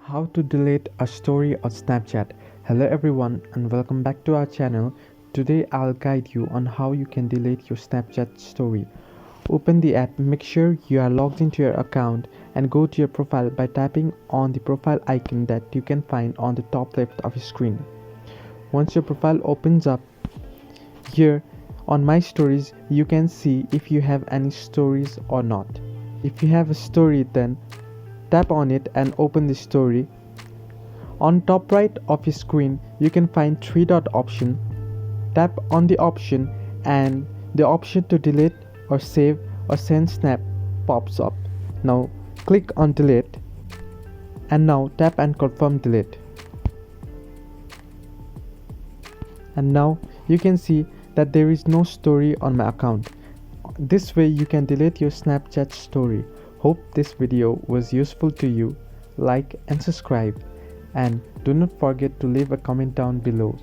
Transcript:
How to delete a story on Snapchat. Hello everyone and welcome back to our channel. Today I'll guide you on how you can delete your Snapchat story. Open the app, make sure you are logged into your account and go to your profile by tapping on the profile icon that you can find on the top left of your screen. Once your profile opens up, here on My Stories you can see if you have any stories or not. If you have a story, then tap on it and open the story. On top right of your screen you can find three dot option. Tap on the option and the option to delete or save or send snap pops up. Now click on delete and now tap and confirm delete. And now you can see that there is no story on my account. This way you can delete your Snapchat story. Hope this video was useful to you. Like and subscribe, and do not forget to leave a comment down below.